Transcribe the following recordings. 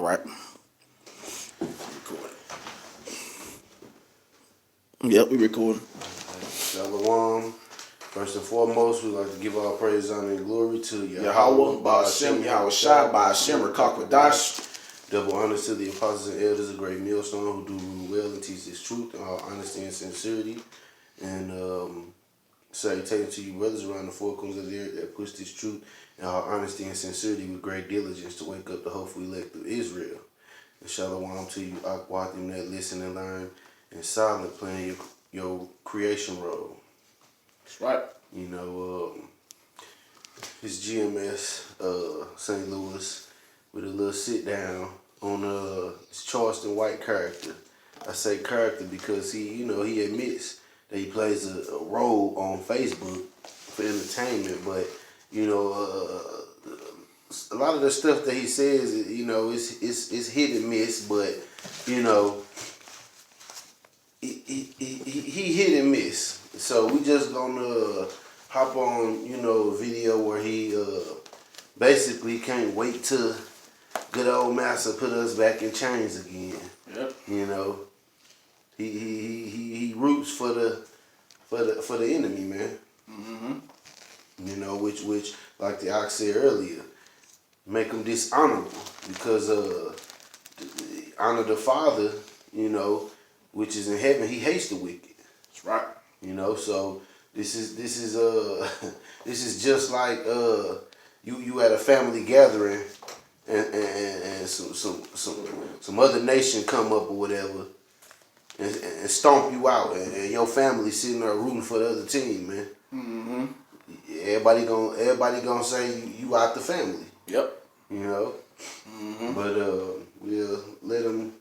right. Recording. Yep, we recording. Shalom. First and foremost, we'd like to give all praise, honor, and glory to Yahweh, Ba'ashem, Yahweh Shai, Ba'ashem, Rakakwadash. Double honors to the apostles and elders of Great Millstone who do rule well and teach this truth in all honesty and sincerity. And salutations to you brothers around the four corners of the earth that push this truth in all honesty and sincerity with great diligence to wake up the hopeful elect of Israel. And shalom to you, Akwatim, that listen and learn in silent, playing your creation role. That's right. You know, it's GMS, St. Louis, with a little sit down on this Charleston white character. I say character because he admits that he plays a role on Facebook for entertainment, but a lot of the stuff that he says, it's hit and miss, but he hit and miss. So we just gonna hop on, a video where he basically can't wait to good old master put us back in chains again. Yep. He roots for the enemy, man. Mm-hmm. Which like the ox said earlier, make them dishonorable because honor the Father, which is in heaven. He hates the wicked. That's right. So this is just like you at a family gathering and some other nation come up or whatever and stomp you out and your family sitting there rooting for the other team, man. Mm-hmm. Everybody gonna say you out the family. Yep. Mm-hmm. But we'll let him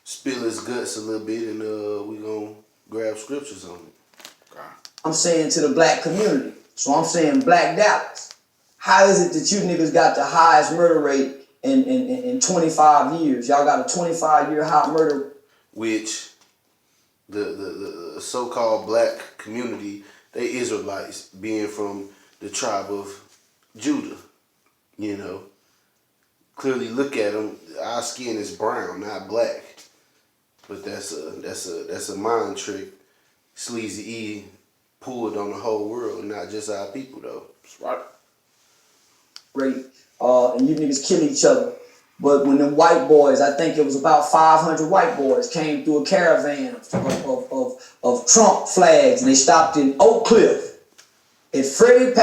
spill his guts a little bit and we gonna grab scriptures on it. Okay. I'm saying to the black community. So I'm saying Black Dallas. How is it that you niggas got the highest murder rate in 25 years? Y'all got a 25-year high murder. Which the so-called black community, they Israelites, being from the tribe of Judah, Clearly look at them, our skin is brown, not black. But that's a mind trick Sleazy E pulled on the whole world, not just our people though. That's right. Rate, and you niggas kill each other. But when them white boys, I think it was about 500 white boys, came through a caravan of Trump flags, and they stopped in Oak Cliff at Freddie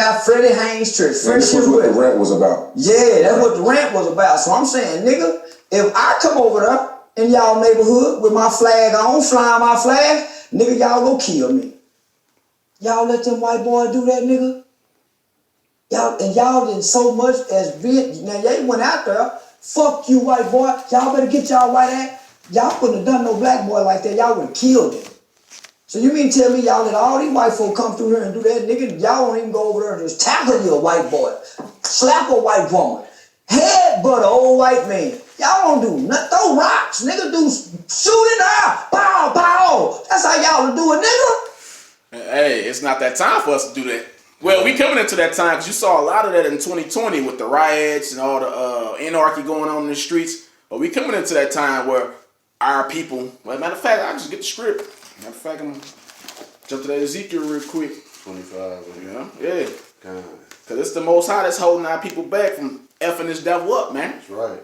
Haynes Church. This was what the rant was about. Yeah, that's what the rant was about. So I'm saying, nigga, if I come over there in y'all neighborhood with my flag on, flying my flag, nigga, y'all go kill me. Y'all let them white boys do that, nigga? Y'all didn't so much as now they went out there, fuck you white boy, y'all better get y'all white ass. Y'all couldn't have done no black boy like that, y'all would have killed him. So you mean tell me y'all let all these white folk come through here and do that, nigga? Y'all don't even go over there and just tackle your white boy, slap a white woman, headbutt an old white man. Y'all don't do nothing, throw rocks, nigga, shoot in the eye, pow, pow. That's how y'all do it, nigga. Hey, it's not that time for us to do that. Well, we coming into that time because you saw a lot of that in 2020 with the riots and all the anarchy going on in the streets. But we coming into that time where our people, well, matter of fact, I'll just get the script. Matter of fact, I'm jump to that Ezekiel real quick. 25. Yeah. Because it's the Most High that's holding our people back from effing this devil up, man. That's right.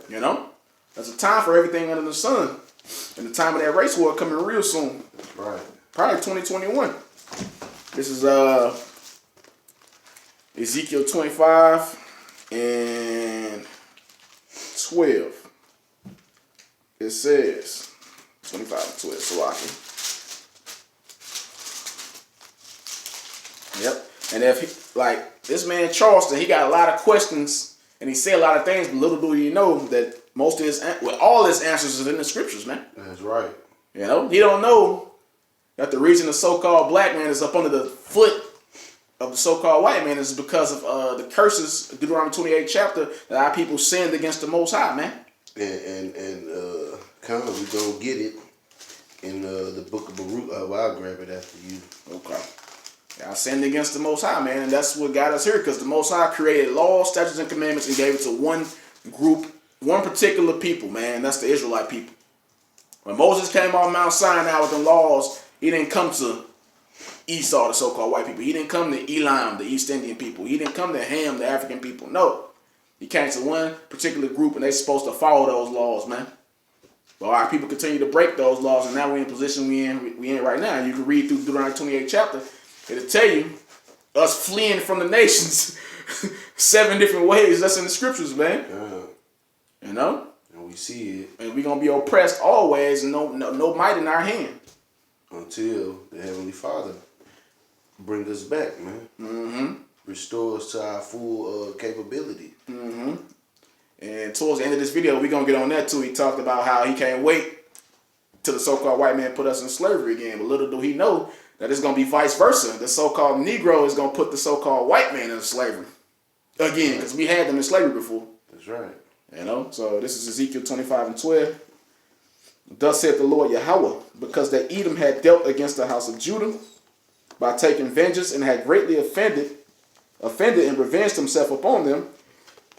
There's a time for everything under the sun. And the time of that race war coming real soon. That's right. Probably 2021. This is Ezekiel 25 and 12. It says 25 and 12. Salaki. Yep. And if this man Charleston, he got a lot of questions and he said a lot of things, but little do you know that most of all his answers is in the scriptures, man. That's right. He don't know that the reason the so-called black man is up under the foot of the so-called white man is because of the curses, Deuteronomy 28 chapter, that our people sinned against the Most High, man. And we're going to get it in the book of Baruch. I'll grab it after you. Okay. I sinned against the Most High, man, and that's what got us here, because the Most High created laws, statutes, and commandments and gave it to one group, one particular people, man. That's the Israelite people. When Moses came on Mount Sinai with the laws, he didn't come to Esau, the so-called white people. He didn't come to Elam, the East Indian people. He didn't come to Ham, the African people. No. He came to one particular group, and they're supposed to follow those laws, man. But our people continue to break those laws, and now we're in the position we in right now. You can read through Deuteronomy 28 chapter. It'll tell you us fleeing from the nations 7 different ways. That's in the scriptures, man. Yeah. You know? And we see it. And we're going to be oppressed always, and no might in our hand. Until the Heavenly Father bring us back, man. Mm-hmm. Restore us to our full capability. Mm-hmm. And towards the end of this video, we're going to get on that too. He talked about how he can't wait till the so-called white man put us in slavery again. But little do he know that it's going to be vice versa. The so-called Negro is going to put the so-called white man in slavery again, because we had them in slavery before. That's right. You know, so this is Ezekiel 25:12. Thus saith the Lord Yahweh, because that Edom had dealt against the house of Judah by taking vengeance and had greatly offended and revenged himself upon them.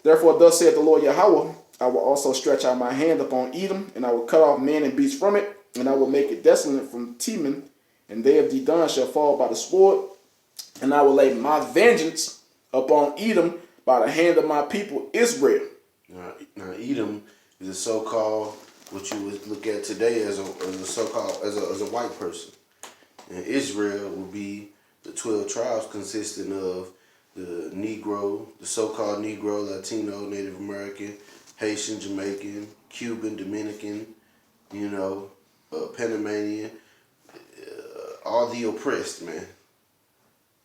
Therefore, thus saith the Lord Yahweh, I will also stretch out my hand upon Edom, and I will cut off men and beasts from it, and I will make it desolate from Teman, and they of Dedan shall fall by the sword, and I will lay my vengeance upon Edom by the hand of my people Israel. Now Edom is a so-called, what you would look at today as a so-called as a white person, and Israel will be the 12 tribes consisting of the Negro, the so-called Negro, Latino, Native American, Haitian, Jamaican, Cuban, Dominican, Panamanian, all the oppressed, man,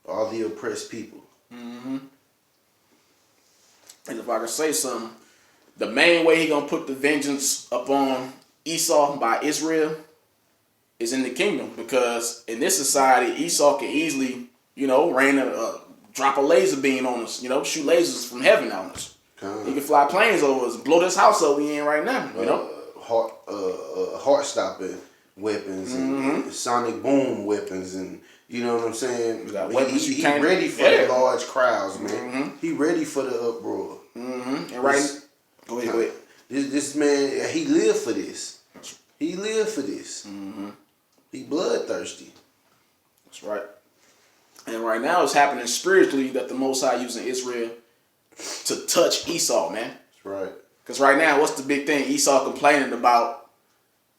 all the oppressed people. Mm-hmm. And if I could say something, the main way he gonna put the vengeance upon Esau by Israel is in the kingdom, because in this society, Esau can easily, drop a laser beam on us, shoot lasers from heaven on us. He can fly planes over us, blow this house up we in right now, Heart-stopping weapons and sonic boom weapons, and you know what I'm saying? He ready for the large crowds, man. Mm-hmm. He ready for the uproar. Mm-hmm. And go ahead. This man, he lived for this. He lived for this. Mm-hmm. He bloodthirsty. That's right. And right now it's happening spiritually that the Most High using Israel to touch Esau, man. That's right. Because right now, what's the big thing? Esau complaining about,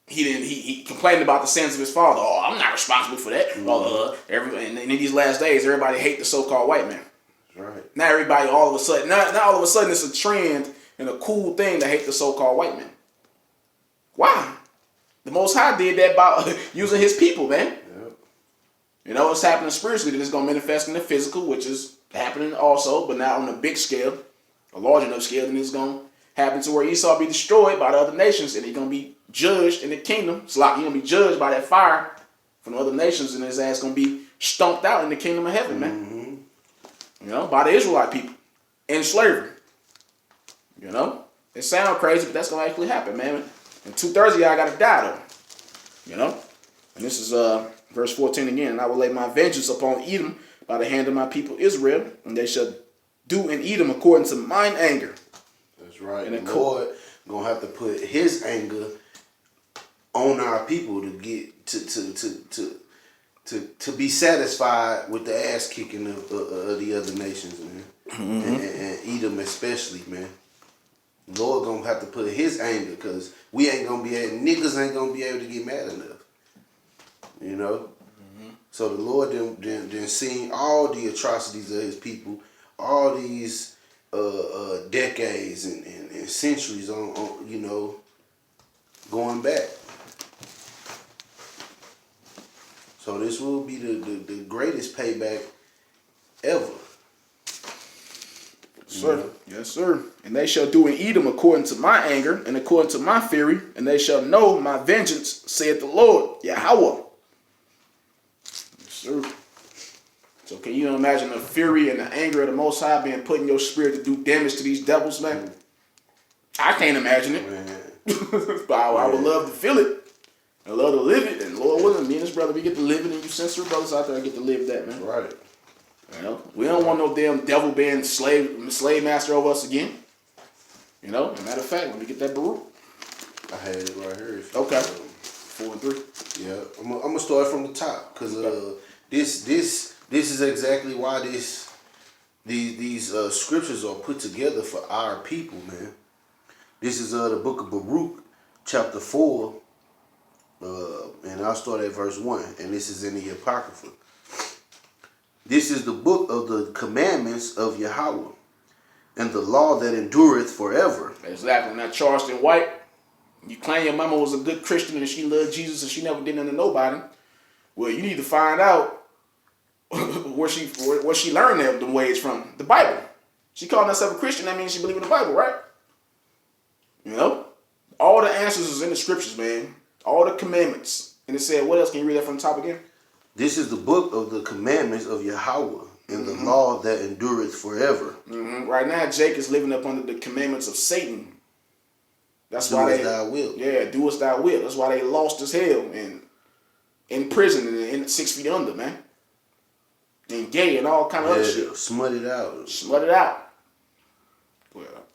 he complained about the sins of his father. Oh, I'm not responsible for that. Mm-hmm. And in these last days, everybody hate the so-called white man. That's right. Now everybody all of a sudden, not all of a sudden it's a trend and a cool thing to hate the so-called white man. Why? The Most High did that by using his people, man. Yep. It's happening spiritually, that it's going to manifest in the physical, which is happening also, but now on a big scale, a large enough scale, then it's going to happen to where Esau be destroyed by the other nations, and he's going to be judged in the kingdom. It's like he's going to be judged by that fire from the other nations, and his ass going to be stomped out in the kingdom of heaven, man. Mm-hmm. By the Israelite people in slavery. It sounds crazy, but that's going to actually happen, man. And 2/3 of y'all got to die, though. And this is verse 14 again. And I will lay my vengeance upon Edom by the hand of my people Israel, and they shall do in Edom according to mine anger. That's right. And the Lord going to have to put his anger on our people to get to be satisfied with the ass kicking of the other nations, man. Mm-hmm. And Edom especially, man. Lord gonna have to put his anger, because niggas ain't gonna be able to get mad enough. Mm-hmm. So the Lord then seen all the atrocities of his people, all these decades and centuries on going back. So this will be the greatest payback ever. Sir. Yes, sir. And they shall do in Edom according to my anger and according to my fury, and they shall know my vengeance, saith the Lord, Yahweh. Yes, sir. So can you imagine the fury and the anger of the Most High being put in your spirit to do damage to these devils, man? I can't imagine it. But I would love to feel it. I love to live it. And Lord willing, me and this brother, we get to live it, and you sincere brothers out there get to live that, man. Right. We don't want no damn devil being slave master over us again. You know, as a matter of fact, let me get that Baruch. I had it right here. Okay. 4 and 3. Yeah, I'm gonna start from the top because this is exactly why these scriptures are put together for our people, man. This is the book of Baruch, chapter 4, and I'll start at verse 1, and this is in the Apocrypha. This is the book of the commandments of Yahweh, and the law that endureth forever. Exactly. Now, Charleston White, you claim your mama was a good Christian and she loved Jesus and she never did nothing to nobody. Well, you need to find out where she learned them ways from. The Bible. She calling herself a Christian, that means she believe in the Bible, right? You know? All the answers is in the scriptures, man. All the commandments. And it said, what else? Can you read that from the top again? This is the book of the commandments of Yahweh, and the law that endureth forever. Right now, Jake is living up under the commandments of Satan. That's Do why as thou wilt. Yeah, do as thou wilt. That's why they lost as hell and in prison and in 6 feet under, man. And gay and all kind of other shit. Smut it out. Smut it out. Well,